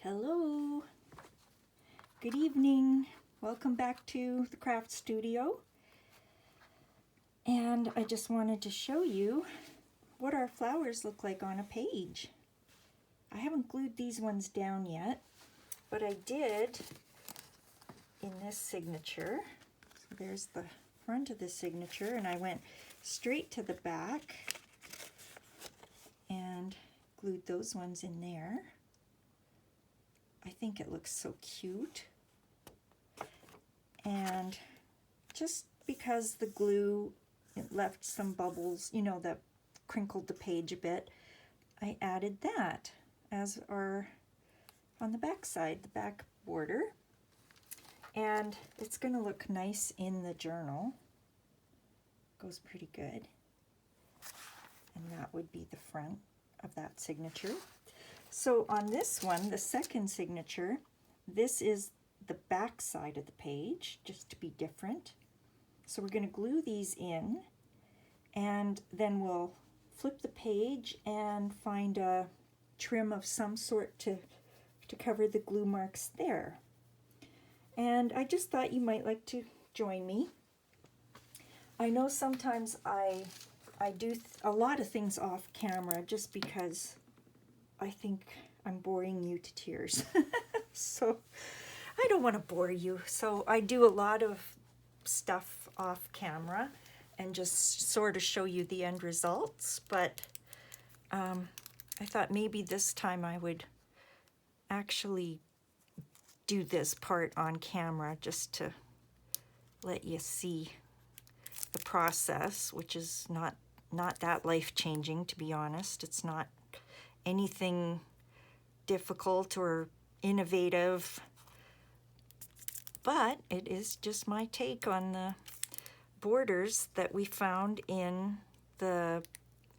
Hello, good evening. Welcome back to the craft studio. And I just wanted to show you what our flowers look like on a page. I haven't glued these ones down yet, but I did in this signature. So there's the front of the signature, and I went straight to the back and glued those ones in there. I think it looks so cute. And just because the glue, it left some bubbles, you know, that crinkled the page a bit, I added that as our, on the back side, the back border. And it's going to look nice in the journal. Goes pretty good. And that would be the front of that signature. So on this one, the second signature, this is the back side of the page, just to be different. So we're going to glue these in, and then we'll flip the page and find a trim of some sort to cover the glue marks there. And I just thought you might like to join me. I know sometimes I do a lot of things off camera just because I think I'm boring you to tears. So I don't want to bore you. So I do a lot of stuff off camera and just sort of show you the end results. But I thought maybe this time I would actually do this part on camera just to let you see the process, which is not that life-changing, to be honest. It's not anything difficult or innovative, but it is just my take on the borders that we found in the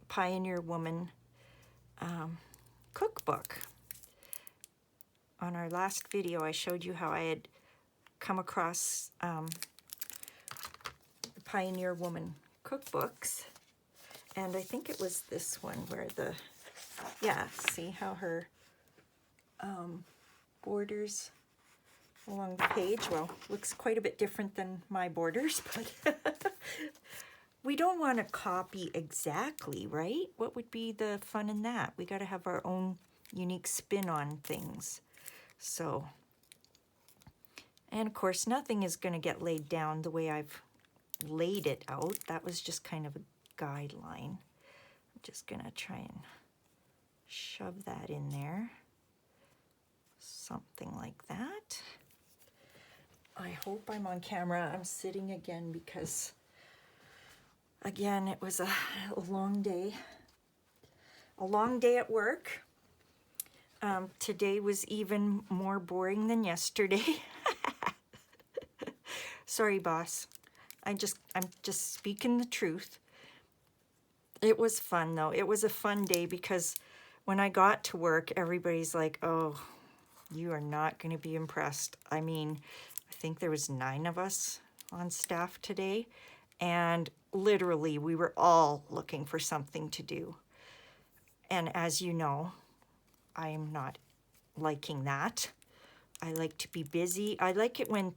Pioneer Woman cookbook. On our last video, I showed you how I had come across the Pioneer Woman cookbooks, and I think it was this one where the yeah, see how her borders along the page, well, looks quite a bit different than my borders, but we don't want to copy exactly, right? What would be the fun in that? We got to have our own unique spin on things. So, and of course, nothing is going to get laid down the way I've laid it out. That was just kind of a guideline. I'm just going to try and shove that in there, something like that. I hope I'm on camera. I'm sitting again because, again, it was a long day at work. Today was even more boring than yesterday. Sorry, boss. I'm just speaking the truth. It was fun though. It was a fun day because when I got to work, everybody's like, oh, you are not going to be impressed. I mean, I think there was 9 of us on staff today, and literally we were all looking for something to do. And as you know, I am not liking that. I like to be busy. I like it when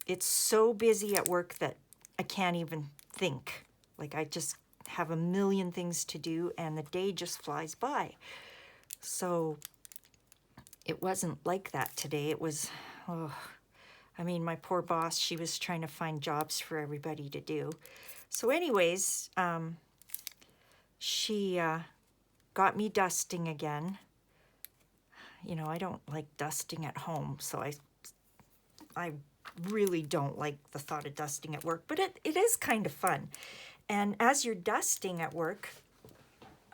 it's so busy at work that I can't even think. Like I just have a million things to do and the day just flies by. So it wasn't like that today. It was, oh, I mean, my poor boss, she was trying to find jobs for everybody to do. So anyways, she got me dusting again. You know, I don't like dusting at home, so I really don't like the thought of dusting at work, but it is kind of fun. And as you're dusting at work,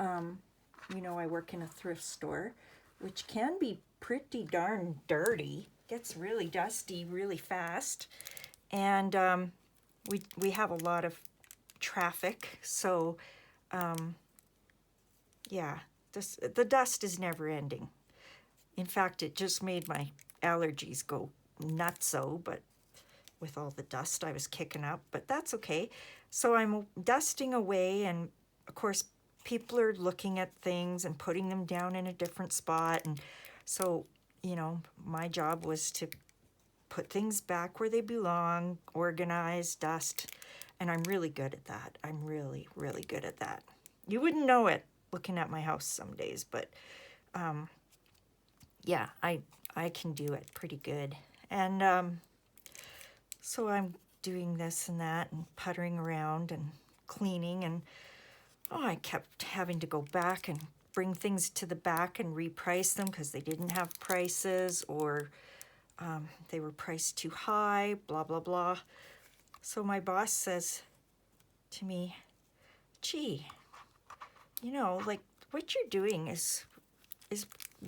you know, I work in a thrift store, which can be pretty darn dirty. Gets really dusty really fast. And we have a lot of traffic, so yeah, the dust is never ending. In fact, it just made my allergies go nutso, but with all the dust I was kicking up, but that's okay. So I'm dusting away, and of course people are looking at things and putting them down in a different spot, and so you know, my job was to put things back where they belong, organize, dust, and I'm really good at that. I'm really, really good at that. You wouldn't know it looking at my house some days, but yeah, I can do it pretty good. And so I'm doing this and that and puttering around and cleaning, and oh, I kept having to go back and bring things to the back and reprice them because they didn't have prices, or they were priced too high, blah, blah, blah. So my boss says to me, gee, you know, like what you're doing is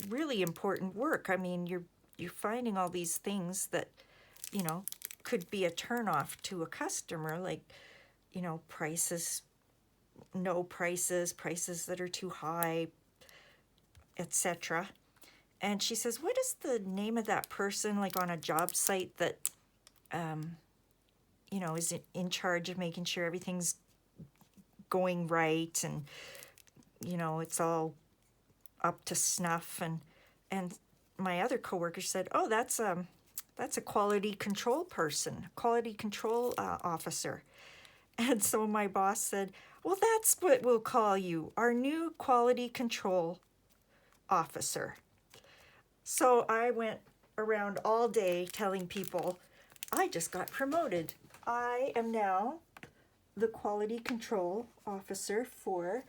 really important work. I mean, you're finding all these things that, you know, could be a turnoff to a customer, like, you know, prices, no prices, prices that are too high, etc. And she says, what is the name of that person, like on a job site that, you know, is in charge of making sure everything's going right and, you know, it's all up to snuff? And my other coworker said, oh, that's a quality control person, quality control officer. And so my boss said, well, that's what we'll call you, our new quality control officer. So I went around all day telling people, I just got promoted. I am now the quality control officer for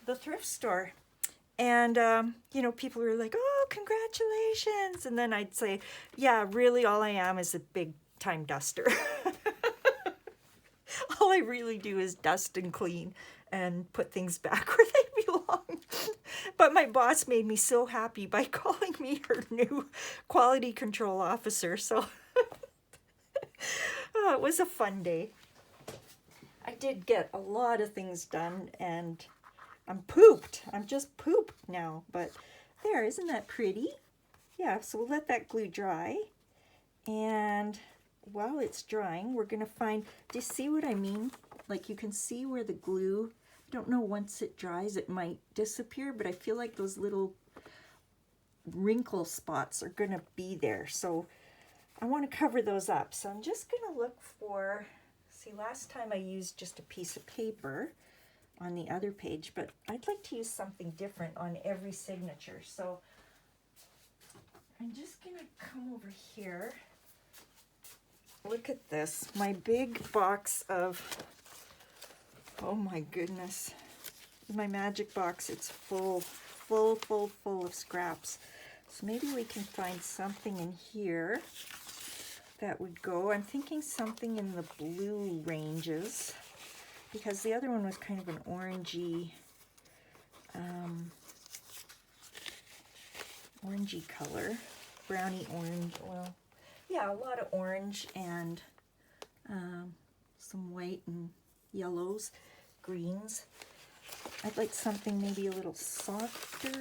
the thrift store. And, you know, people were like, oh, congratulations. And then I'd say, yeah, really all I am is a big time duster. All I really do is dust and clean and put things back where they belong. But my boss made me so happy by calling me her new quality control officer. So it was a fun day. I did get a lot of things done, and I'm pooped. I'm just pooped now. But there, isn't that pretty? Yeah, so we'll let that glue dry. And while it's drying, we're going to find, do you see what I mean? Like you can see where the glue, I don't know, once it dries it might disappear, but I feel like those little wrinkle spots are going to be there. So I want to cover those up. So I'm just going to look for, see, last time I used just a piece of paper on the other page, but I'd like to use something different on every signature. So I'm just going to come over here. Look at this, my big box of, oh my goodness, my magic box. It's full of scraps. So maybe we can find something in here that would go. I'm thinking something in the blue ranges, because the other one was kind of an orangey, orangey color, browny orange. Well, yeah, a lot of orange and some white and yellows, greens. I'd like something maybe a little softer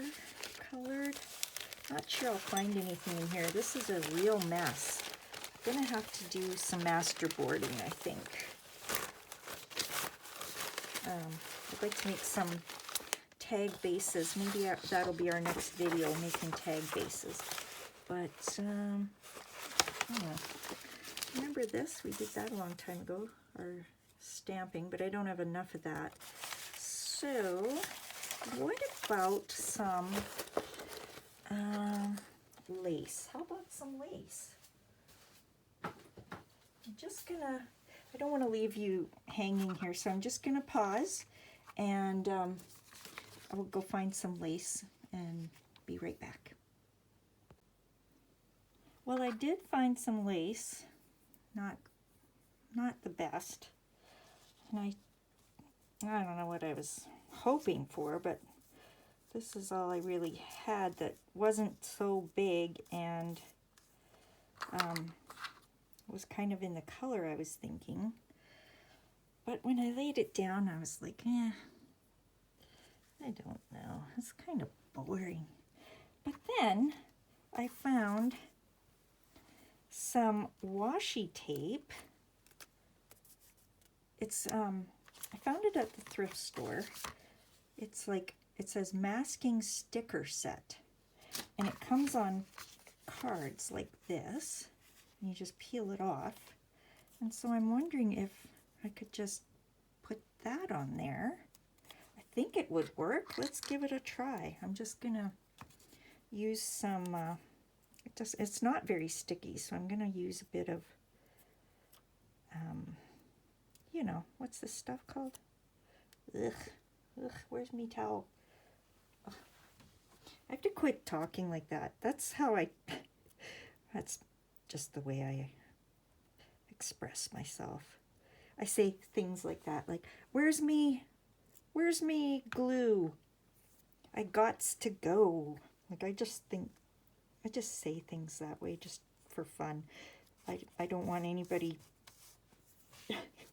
colored. Not sure I'll find anything in here. This is a real mess. I'm gonna have to do some masterboarding, I think. I'd like to make some tag bases. Maybe that'll be our next video, making tag bases. But, oh, remember this? We did that a long time ago, our stamping, but I don't have enough of that. So, what about some lace? How about some lace? I'm just gonna, I don't want to leave you hanging here, so I'm just gonna pause, and I will go find some lace and be right back. Well, I did find some lace, not the best, and I don't know what I was hoping for, but this is all I really had that wasn't so big and was kind of in the color I was thinking. But when I laid it down, I was like, I don't know. It's kind of boring. But then I found some washi tape. It's I found it at the thrift store. It's like, it says masking sticker set. And it comes on cards like this. And you just peel it off. And so I'm wondering if I could just put that on there. I think it would work. Let's give it a try. I'm just gonna use some, it's not very sticky, so I'm gonna use a bit of, you know, what's this stuff called? Ugh, where's me towel? Ugh. I have to quit talking like that. That's how that's just the way I express myself. I say things like that, like, where's me glue? I gots to go. Like, I just say things that way just for fun. I don't want anybody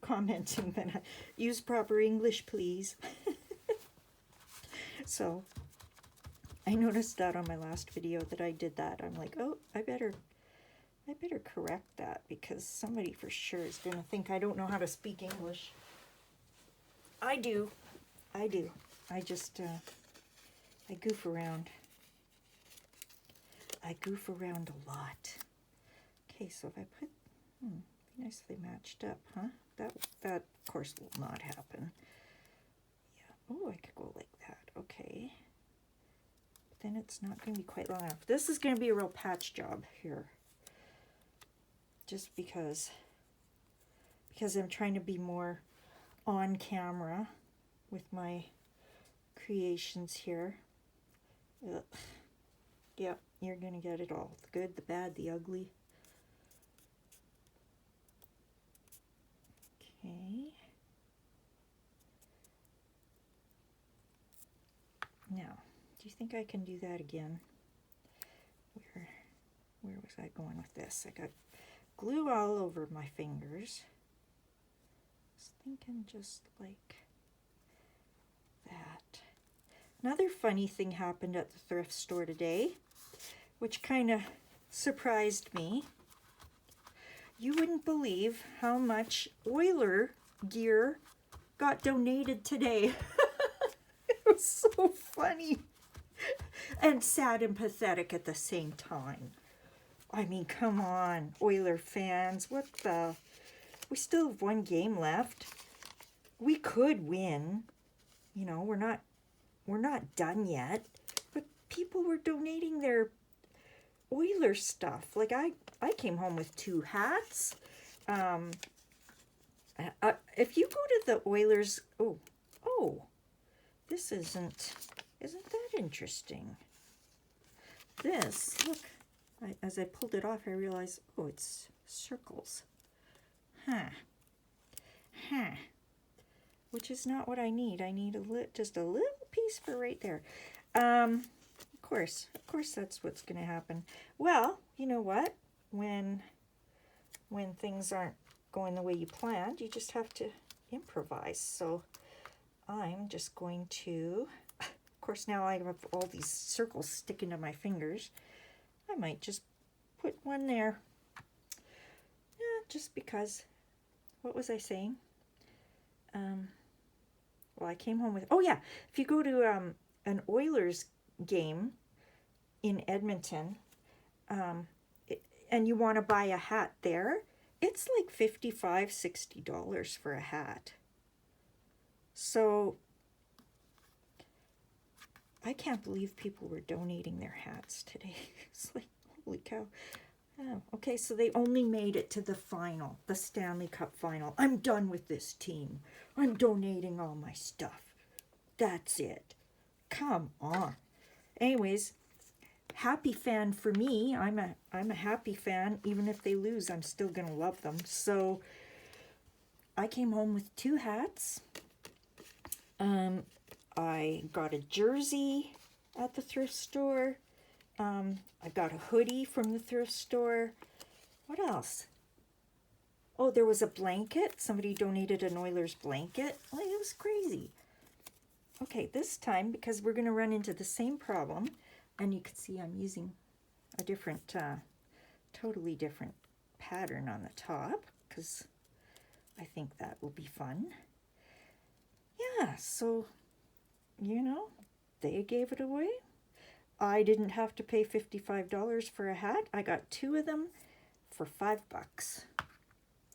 commenting that I use proper English, please. So I noticed that on my last video that I did that. I'm like, oh, I better correct that, because somebody for sure is going to think I don't know how to speak English. I do. I just, I goof around. I goof around a lot. Okay, so if I put, be nice if they matched up, huh? That of course will not happen. Yeah. Oh, I could go like that. Okay. But then it's not going to be quite long enough. This is going to be a real patch job here. Just because I'm trying to be more on camera with my creations here. Ugh. Yep, you're going to get it all. The good, the bad, the ugly. Okay. Now, do you think I can do that again? Where was I going with this? I got glue all over my fingers. I was thinking just like that. Another funny thing happened at the thrift store today, which kind of surprised me. You wouldn't believe how much Oiler gear got donated today. It was so funny and sad and pathetic at the same time. I mean, come on, Oiler fans. What the? We still have one game left. We could win. You know, we're not done yet. But people were donating their Oiler stuff. Like, I came home with 2 hats. If you go to the Oilers, oh, this isn't that interesting? This, look, as I pulled it off, I realized, oh, it's circles. Which is not what I need. I need just a little piece for right there. Of course, that's what's going to happen. Well, you know what? When things aren't going the way you planned, you just have to improvise. So I'm just going to, of course, now I have all these circles sticking to my fingers. I might just put one there. Yeah, just because. What was I saying? Well, I came home with, oh yeah, if you go to an Oilers game in Edmonton, and you want to buy a hat there, it's like $55, $60 for a hat. So I can't believe people were donating their hats today. It's like, holy cow. Oh, okay, so they only made it to the final, the Stanley Cup final. I'm done with this team. I'm donating all my stuff. That's it. Come on. Anyways, happy fan for me. I'm a happy fan. Even if they lose, I'm still going to love them. So I came home with 2 hats. I got a jersey at the thrift store. I got a hoodie from the thrift store. What else? Oh, there was a blanket. Somebody donated an Oilers blanket. Like, it was crazy. Okay, this time, because we're going to run into the same problem, and you can see I'm using a different, totally different pattern on the top, because I think that will be fun. Yeah, so, you know, they gave it away. I didn't have to pay $55 for a hat. I got 2 of them for $5.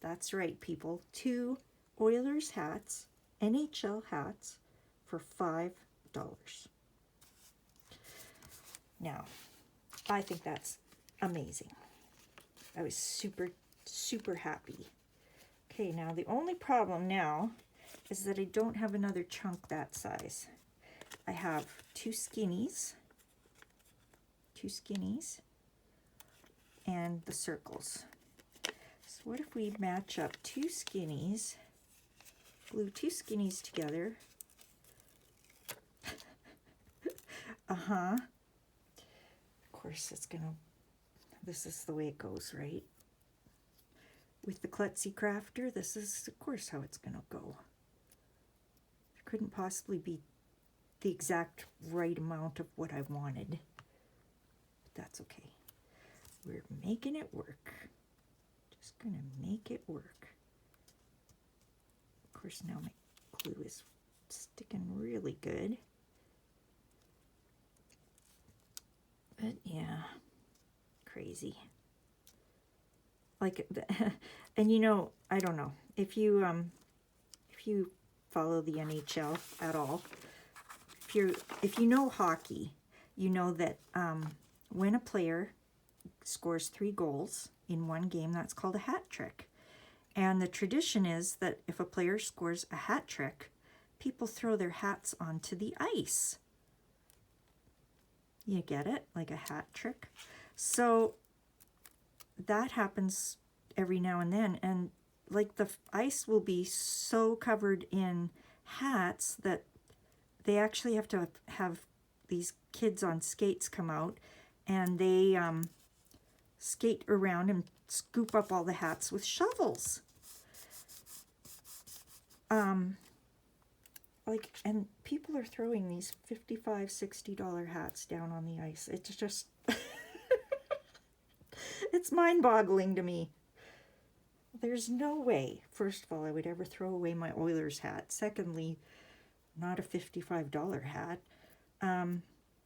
That's right, people. 2 Oilers hats, NHL hats, for $5. Now, I think that's amazing. I was super, super happy. Okay, now the only problem now is that I don't have another chunk that size. I have 2 skinnies, and the circles. So what if we match up 2 skinnies, glue 2 skinnies together? Of course, this is the way it goes, right? With the klutzy crafter, this is, of course, how it's gonna go. It couldn't possibly be the exact right amount of what I wanted. But that's okay. We're making it work. Just gonna make it work. Of course, now my glue is sticking really good. But yeah, crazy. Like, and you know, I don't know if you follow the NHL at all. If you know hockey, you know that when a player scores 3 goals in one game, that's called a hat trick. And the tradition is that if a player scores a hat trick, people throw their hats onto the ice. You get it? Like a hat trick. So that happens every now and then, and like the ice will be so covered in hats that they actually have to have these kids on skates come out, and they skate around and scoop up all the hats with shovels. And people are throwing these $55, $60 hats down on the ice. It's just it's mind-boggling to me. There's no way, first of all, I would ever throw away my Oilers hat. Secondly, not a $55 hat.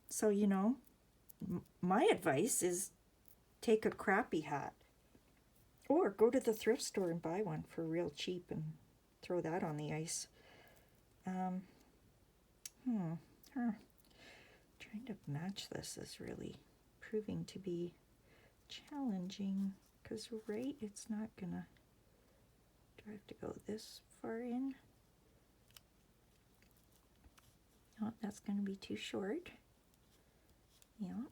So, you know, my advice is take a crappy hat. Or go to the thrift store and buy one for real cheap and throw that on the ice. Trying to match this is really proving to be challenging, because right, it's not gonna, do I have to go this far in? No, that's gonna be too short. Yeah.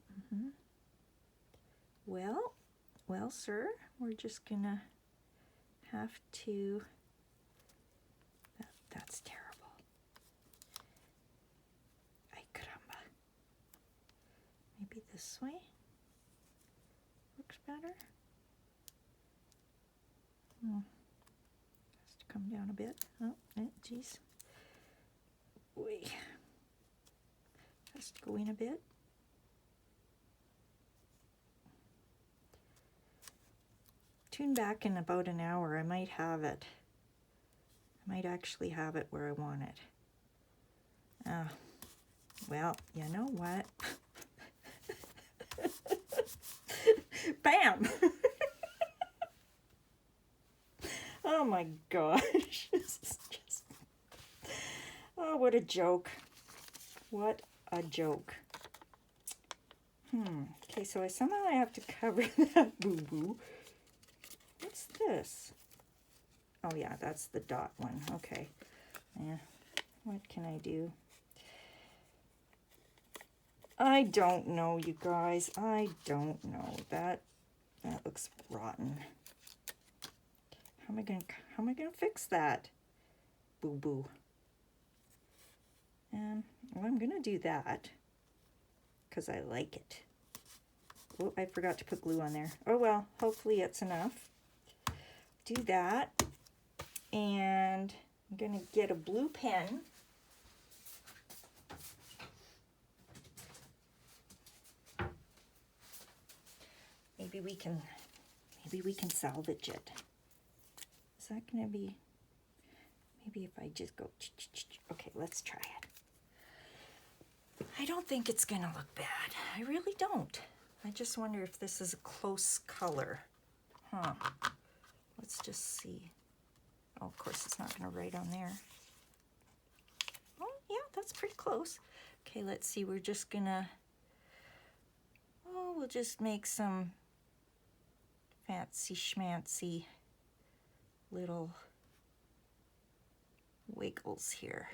Well, sir, we're just gonna have to, that's terrible. Ay caramba. Maybe this way looks better. Has to come down a bit. Oh, geez. Wait. Has to go in a bit. Tune back in about an hour. I might have it. I might actually have it where I want it. Well, you know what? Bam! Oh my gosh. This is just... Oh, what a joke. What a joke. Okay, so somehow I have to cover that boo-boo. What's this? Oh yeah, that's the dot one. Okay. Yeah. What can I do? I don't know, you guys. I don't know. That looks rotten. How am I gonna fix that? Boo-boo. Well, I'm gonna do that because I like it. Oh, I forgot to put glue on there. Oh well, hopefully it's enough. Do that, and I'm gonna get a blue pen. Maybe we can salvage it. Is that gonna be? Maybe if I just go. Okay, let's try it. I don't think it's gonna look bad. I really don't. I just wonder if this is a close color. Huh. Let's just see. Oh, of course it's not gonna write on there. Oh, yeah, that's pretty close. Okay, let's see, we're just gonna, oh, we'll just make some fancy schmancy little wiggles here.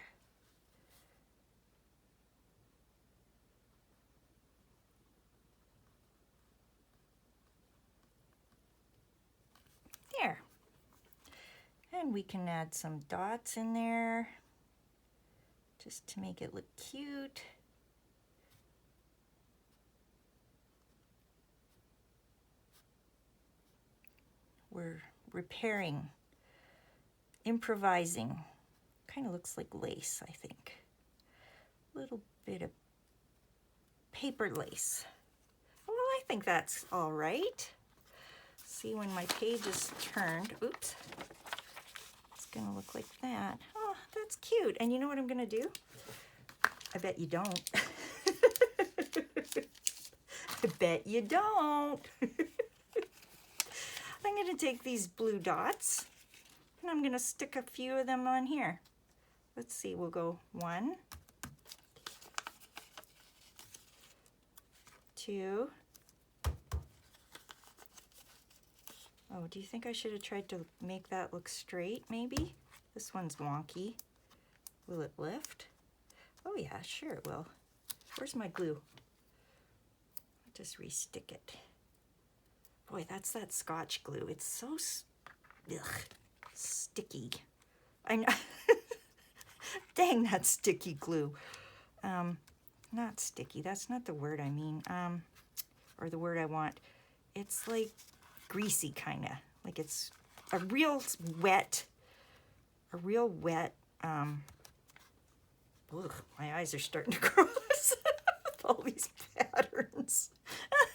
There. And we can add some dots in there just to make it look cute. We're repairing, improvising. Kind of looks like lace, I think. A little bit of paper lace. Well, I think that's all right. See, when my page is turned, oops, it's gonna look like that. Oh, that's cute. And you know what I'm gonna do? I bet you don't. I bet you don't. I'm gonna take these blue dots and I'm gonna stick a few of them on here. Let's see, we'll go 1, 2. Oh, do you think I should have tried to make that look straight, maybe? This one's wonky. Will it lift? Oh yeah, sure it will. Where's my glue? I'll just re-stick it. Boy, that's that Scotch glue. It's so sticky. I know. Dang, that sticky glue. Not sticky. That's not the word I mean. Or the word I want. It's like greasy, kind of. Like it's a real wet. Ugh, my eyes are starting to cross with all these patterns.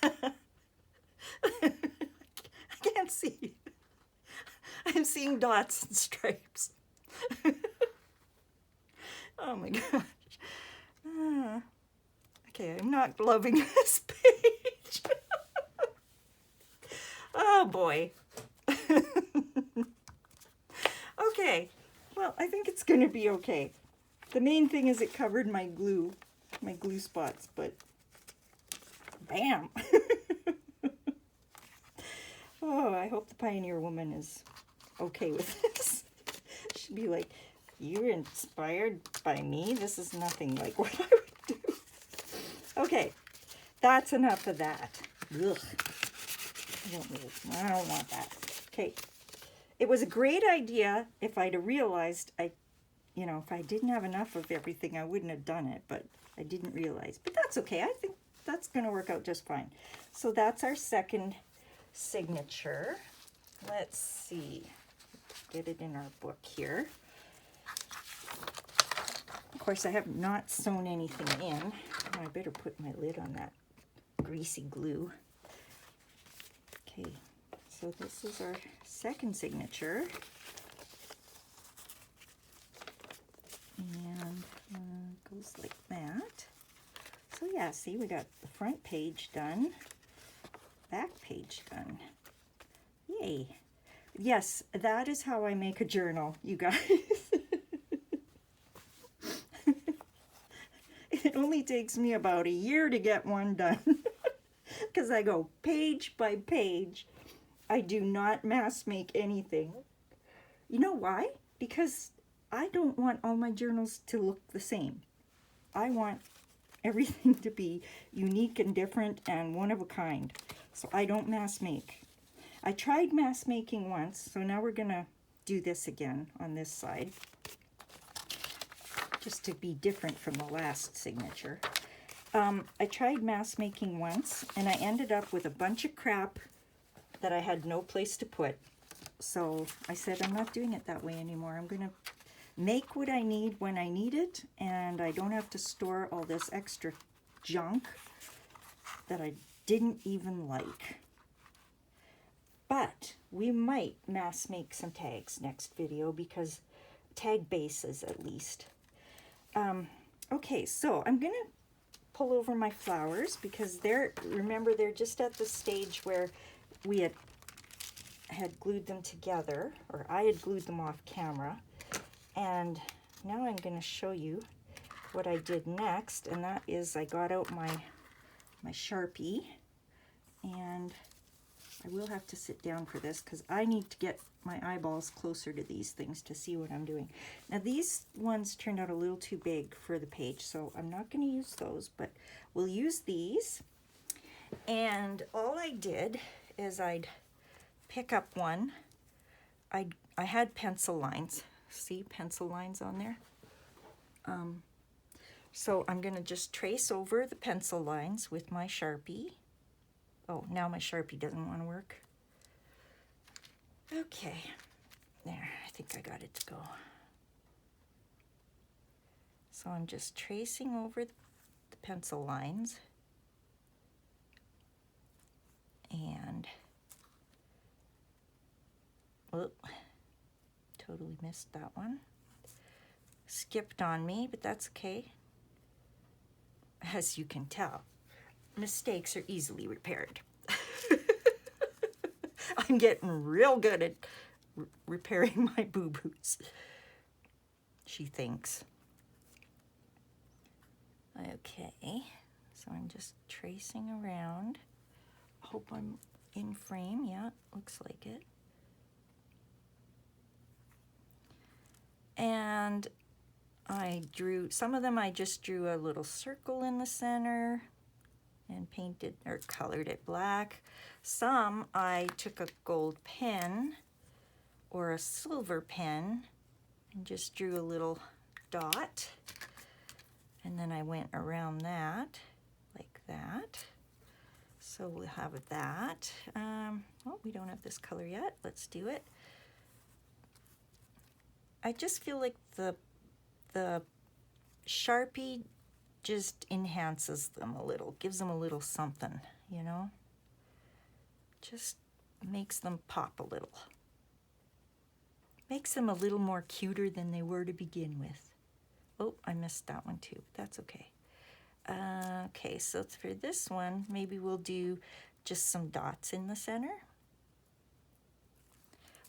I can't see. I'm seeing dots and stripes. Oh my gosh. Okay, I'm not loving this page. Oh boy. Okay, well, I think it's going to be okay. The main thing is it covered my glue spots, but bam. Oh, I hope the Pioneer Woman is okay with this. She'd be like, you were inspired by me? This is nothing like what I would do. Okay, that's enough of that. Ugh. I don't want that. Okay, it was a great idea if I'd have realized if I didn't have enough of everything, I wouldn't have done it, but I didn't realize. But that's okay. I think that's going to work out just fine. So that's our second signature. Let's see. Get it in our book here. Of course, I have not sewn anything in. I better put my lid on that greasy glue. Okay, so this is our second signature. And it goes like that. So yeah, see, we got the front page done, back page done. Yay. Yes, that is how I make a journal, you guys. It only takes me about a year to get one done because I go page by page. I do not mass make anything. You know why? Because I don't want all my journals to look the same. I want everything to be unique and different and one of a kind. So I don't mass make. I tried mass making once, so now we're gonna do this again on this side, just to be different from the last signature. I tried mass making once, and I ended up with a bunch of crap that I had no place to put. So I said, I'm not doing it that way anymore. I'm gonna make what I need when I need it, and I don't have to store all this extra junk that I didn't even like. But we might mass make some tags next video, because tag bases at least. Okay, so I'm gonna pull over my flowers because remember, they're just at the stage where we had glued them together, or I had glued them off camera. And now I'm going to show you what I did next, and that is I got out my Sharpie, and I will have to sit down for this because I need to get my eyeballs closer to these things to see what I'm doing. Now these ones turned out a little too big for the page, so I'm not going to use those, but we'll use these. And all I did is I'd pick up one. I had pencil lines. See pencil lines on there? So I'm going to just trace over the pencil lines with my Sharpie. Oh, now my Sharpie doesn't want to work. Okay, there, I think I got it to go. So I'm just tracing over the pencil lines. And, oh, totally missed that one. Skipped on me, but that's okay. As you can tell, mistakes are easily repaired. I'm getting real good at repairing my boo-boos, she thinks. Okay, so I'm just tracing around. Hope I'm in frame. Yeah, looks like it. And I drew, some of them I just drew a little circle in the center and painted or colored it black. Some I took a gold pen or a silver pen and just drew a little dot. And then I went around that, like that. So we'll have that. Oh, we don't have this color yet. Let's do it. I just feel like the Sharpie just enhances them a little, gives them a little something, you know? Just makes them pop a little. Makes them a little more cuter than they were to begin with. Oh, I missed that one too. That's okay. Okay, so for this one, maybe we'll do just some dots in the center.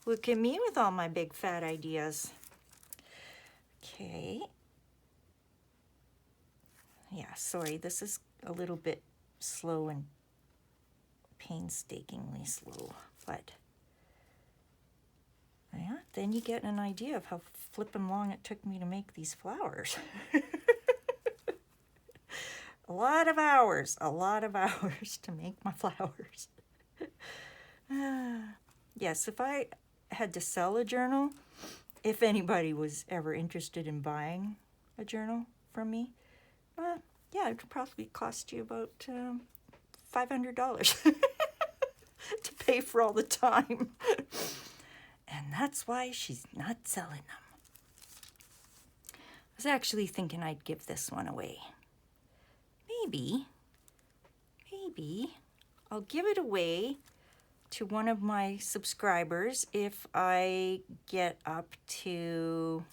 Look at me with all my big fat ideas. Okay. Yeah, sorry, this is a little bit slow and painstakingly slow, but yeah, then you get an idea of how flippin' long it took me to make these flowers. A lot of hours to make my flowers. Yes, if I had to sell a journal, if anybody was ever interested in buying a journal from me, yeah, it would probably cost you about $500 to pay for all the time. And that's why she's not selling them. I was actually thinking I'd give this one away. Maybe I'll give it away to one of my subscribers if I get up to,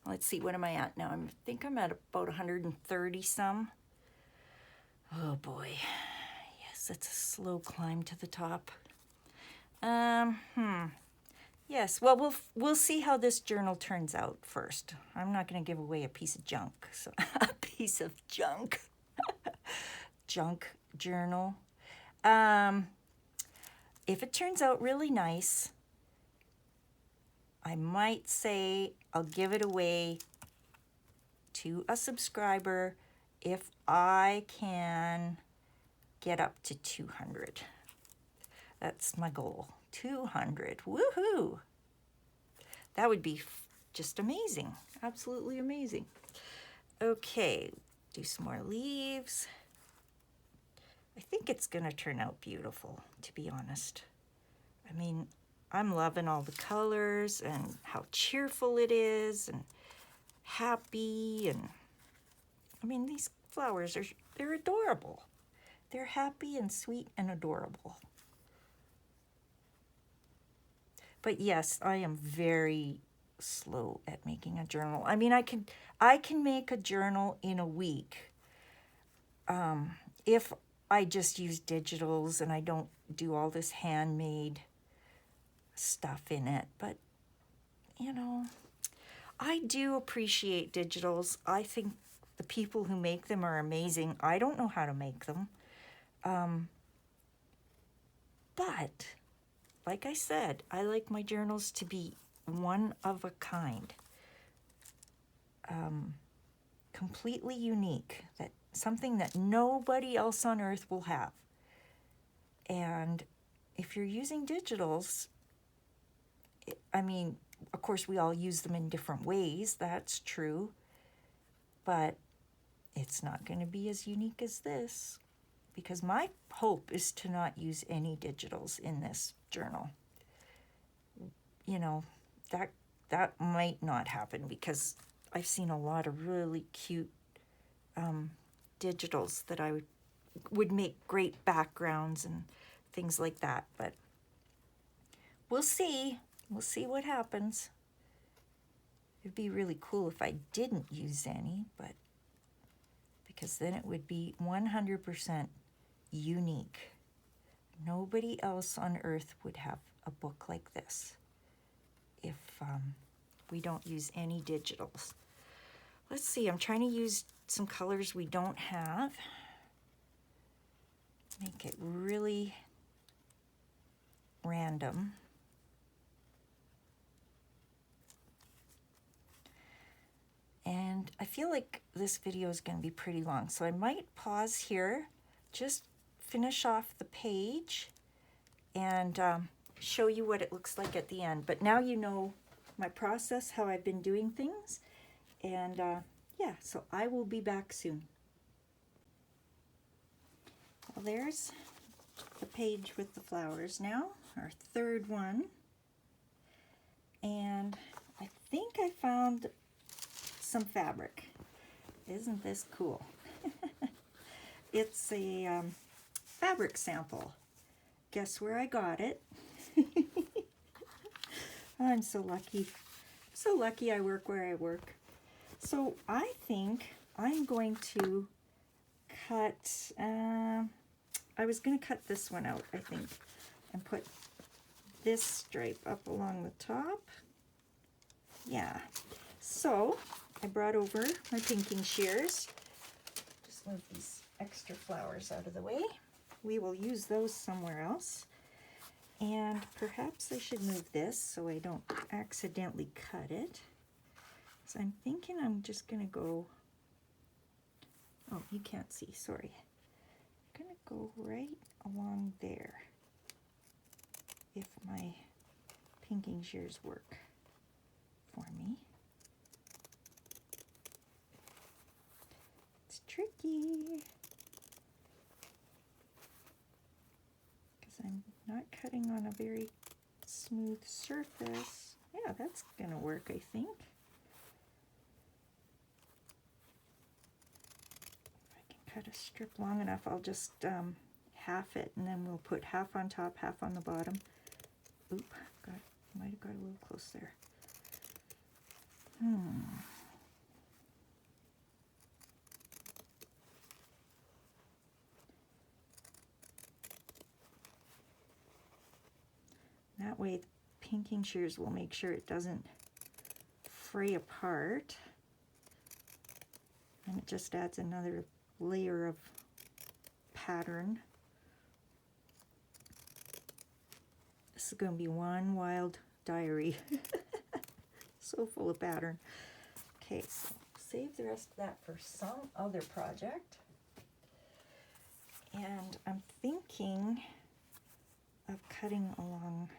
let's see, what am I at now? I think I'm at about 130 some. Oh boy, yes, it's a slow climb to the top. Yes, well, we'll see how this journal turns out first. I'm not going to give away a piece of junk. So a piece of junk. Junk journal. If it turns out really nice, I might say I'll give it away to a subscriber if I can get up to 200. That's my goal. 200. Woohoo! That would be just amazing. Absolutely amazing. Okay, do some more leaves. I think it's going to turn out beautiful, to be honest. I mean, I'm loving all the colors and how cheerful it is and happy. And I mean, these flowers they're adorable. They're happy and sweet and adorable. But yes, I am very slow at making a journal. I mean, I can make a journal in a week, if I just use digitals and I don't do all this handmade stuff in it. But, you know, I do appreciate digitals. I think the people who make them are amazing. I don't know how to make them. But, like I said, I like my journals to be one of a kind. Completely unique. That something that nobody else on earth will have. And if you're using digitals, I mean, of course, we all use them in different ways. That's true. But it's not going to be as unique as this, because my hope is to not use any digitals in this journal. You know, that might not happen, because I've seen a lot of really cute digitals that I would make great backgrounds and things like that. But we'll see. We'll see what happens. It'd be really cool if I didn't use any, but because then it would be 100% unique. Nobody else on earth would have a book like this if we don't use any digitals. Let's see, I'm trying to use some colors we don't have. Make it really random. And I feel like this video is going to be pretty long, so I might pause here, just finish off the page, and show you what it looks like at the end. But now you know my process, how I've been doing things, and yeah, so I will be back soon. Well, there's the page with the flowers now, our third one, and I think I found some fabric. Isn't this cool? It's a fabric sample. Guess where I got it? I'm so lucky. So lucky I work where I work. So I think I'm going to cut, I was going to cut this one out, I think, and put this stripe up along the top. Yeah. So I brought over my pinking shears. Just move these extra flowers out of the way. We will use those somewhere else. And perhaps I should move this so I don't accidentally cut it. So I'm thinking I'm just going to go, oh, you can't see, sorry. I'm going to go right along there if my pinking shears work for me. It's tricky because I'm not cutting on a very smooth surface. Yeah, that's gonna work, I think. If I can cut a strip long enough, I'll just half it, and then we'll put half on top, half on the bottom. Oop, might have got a little close there. That way the pinking shears will make sure it doesn't fray apart. And it just adds another layer of pattern. This is going to be one wild diary. So full of pattern. Okay, so save the rest of that for some other project. And I'm thinking of cutting along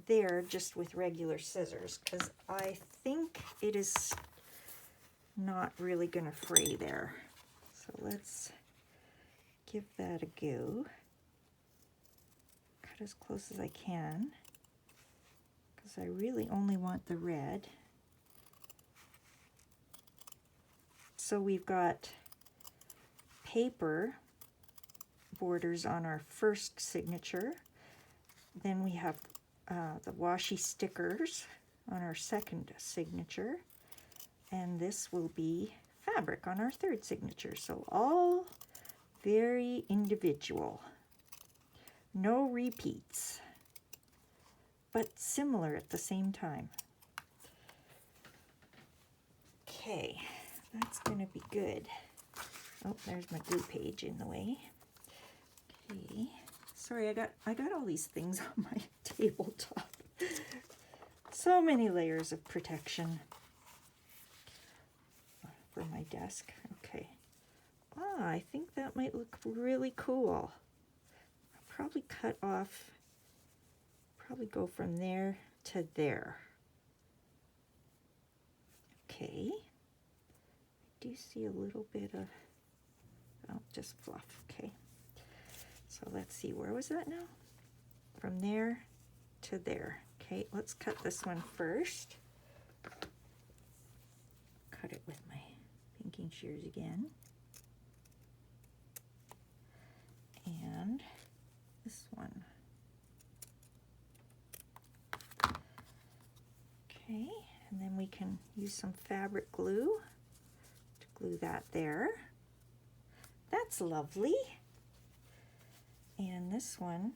there just with regular scissors, because I think it is not really going to fray there. So let's give that a go. Cut as close as I can, because I really only want the red. So we've got paper borders on our first signature. Then we have the washi stickers on our second signature. And this will be fabric on our third signature. So all Very individual. No repeats, but similar at the same time. Okay, that's gonna be good. Oh, there's my glue page in the way. Okay, sorry, I got all these things on my tabletop. So many layers of protection for my desk. Okay. Ah, I think that might look really cool. I'll probably cut off, probably go from there to there. Okay. I do see a little bit of, oh, just fluff. Okay. So let's see, where was that now? From there to there. Okay, let's cut this one first. Cut it with my pinking shears again. And this one. Okay, and then we can use some fabric glue to glue that there. That's lovely. And this one,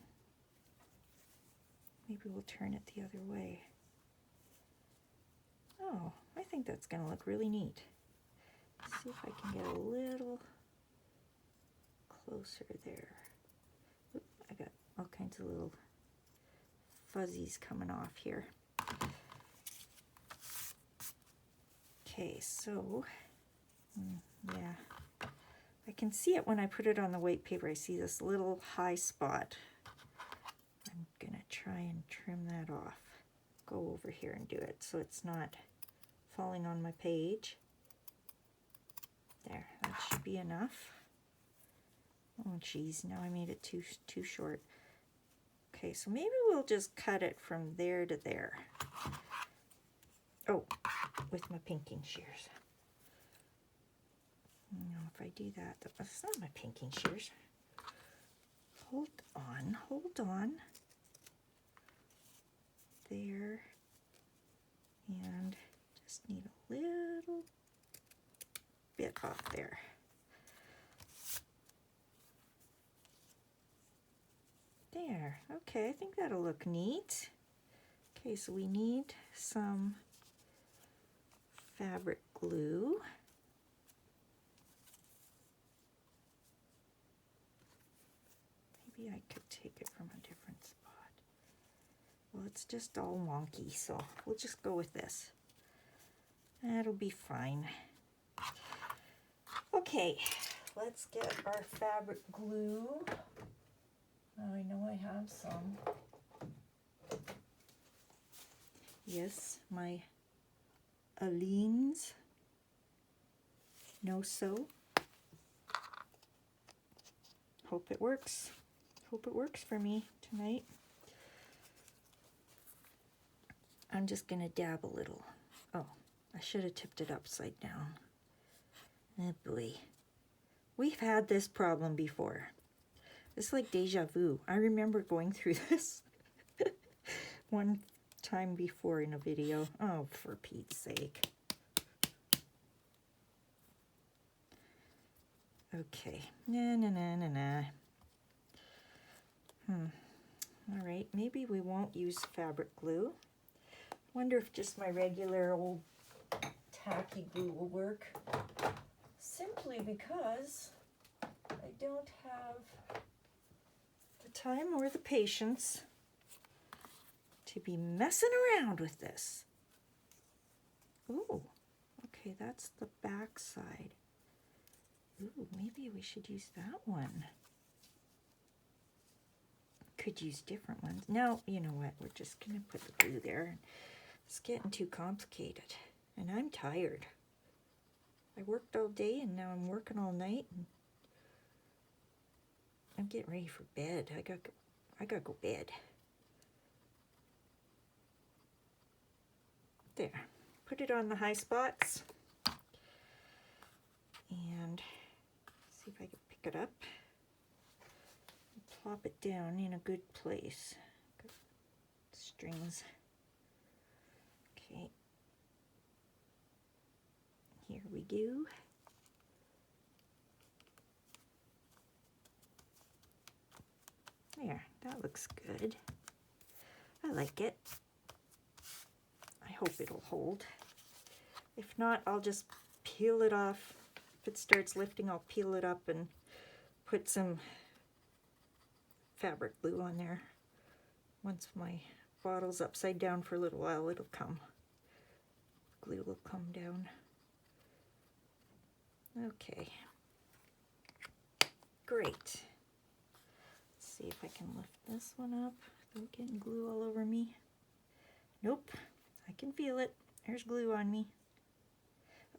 maybe we'll turn it the other way. Oh, I think that's going to look really neat. Let's see if I can get a little closer there. Oop, I got all kinds of little fuzzies coming off here. Okay, so, yeah, I can see it when I put it on the white paper. I see this little high spot. I'm gonna try and trim that off. Go over here and do it so it's not falling on my page. There, that should be enough. Oh geez, now I made it too short. Okay, so maybe we'll just cut it from there to there. Oh, with my pinking shears. Now if I do that, that's not my pinking shears. Hold on, hold on. There. And just need a little bit off there. There, okay, I think that'll look neat. Okay, so we need some fabric glue. Maybe I could take it from a different spot. Well, it's just all wonky, so we'll just go with this. That'll be fine. Okay, let's get our fabric glue. I know I have some. Yes, my Aleene's No Sew. Hope it works. Hope it works for me tonight. I'm just gonna dab a little. Oh, I should have tipped it upside down. Oh boy. We've had this problem before. It's like deja vu. I remember going through this one time before in a video. Oh, for Pete's sake. Okay. Nah. All right, maybe we won't use fabric glue. Wonder if just my regular old tacky glue will work. Simply because I don't have the time or the patience to be messing around with this. Ooh, okay, that's the back side. Ooh, maybe we should use that one. Could use different ones. No, you know what? We're just going to put the glue there. It's getting too complicated. And I'm tired. I worked all day and now I'm working all night. And I'm getting ready for bed. I gotta go bed. There. Put it on the high spots. And see if I can pick it up. Plop it down in a good place. Good strings. Okay. Here we go. There, that looks good. I like it. I hope it'll hold. If not, I'll just peel it off. If it starts lifting, I'll peel it up and put some fabric glue on there. Once my bottle's upside down for a little while, it'll come. Glue will come down. Okay. Great. Let's see if I can lift this one up without getting glue all over me. Nope, I can feel it. There's glue on me.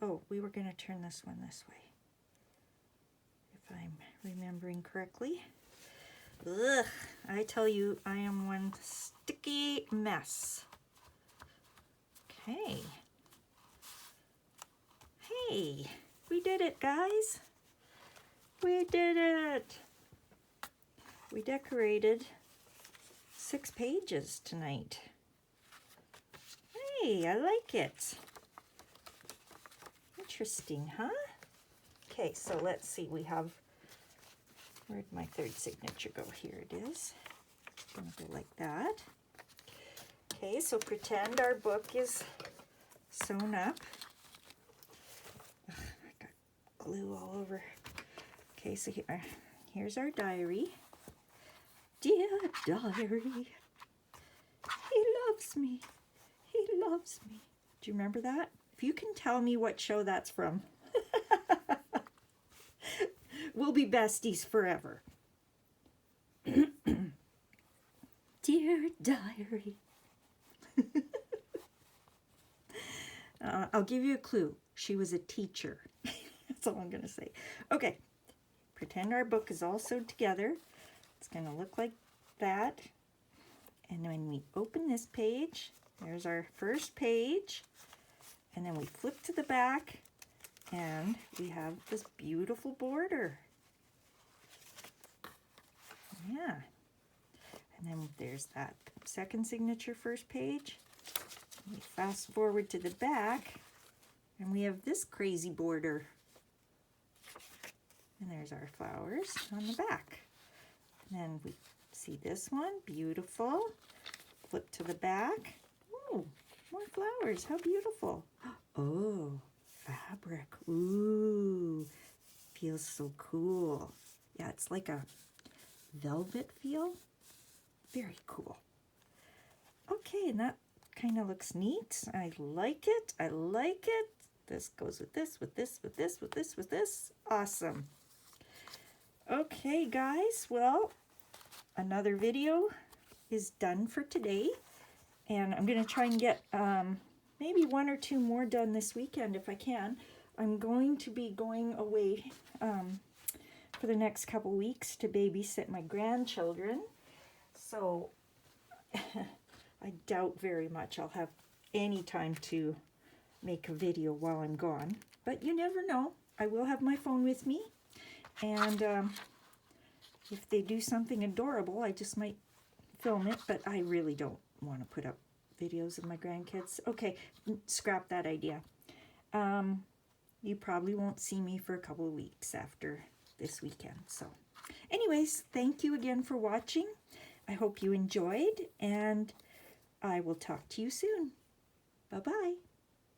Oh, we were going to turn this one this way, if I'm remembering correctly. Ugh, I tell you, I am one sticky mess. Okay. Hey, we did it, guys. We did it. We decorated 6 pages tonight. Hey, I like it. Interesting, huh? Okay, so let's see. We have, where'd my third signature go? Here it is. It's gonna go like that. Okay, so pretend our book is sewn up. Ugh, I got glue all over. Okay, so here's our diary. Dear diary, he loves me. He loves me. Do you remember that? If you can tell me what show that's from, we'll be besties forever. Dear diary. I'll give you a clue. She was a teacher. That's all I'm going to say. Okay. Pretend our book is all sewed together. It's going to look like that. And when we open this page, there's our first page. And then we flip to the back and we have this beautiful border. Yeah. And then there's that second signature first page. We fast forward to the back and we have this crazy border. And there's our flowers on the back. And then we see this one, beautiful. Flip to the back. Ooh, more flowers, how beautiful. Oh, fabric, ooh, feels so cool. Yeah, it's like a velvet feel. Very cool. Okay, and that kind of looks neat. I like it, I like it. This goes with this, with this, with this, with this, with this. Awesome. Okay, guys, well, another video is done for today. And I'm going to try and get maybe 1 or 2 more done this weekend if I can. I'm going to be going away for the next couple weeks to babysit my grandchildren. So I doubt very much I'll have any time to make a video while I'm gone. But you never know. I will have my phone with me. And if they do something adorable, I just might film it. But I really don't want to put up videos of my grandkids. Okay, scrap that idea. You probably won't see me for a couple of weeks after this weekend. So anyways, thank you again for watching. I hope you enjoyed, and I will talk to you soon. Bye-bye.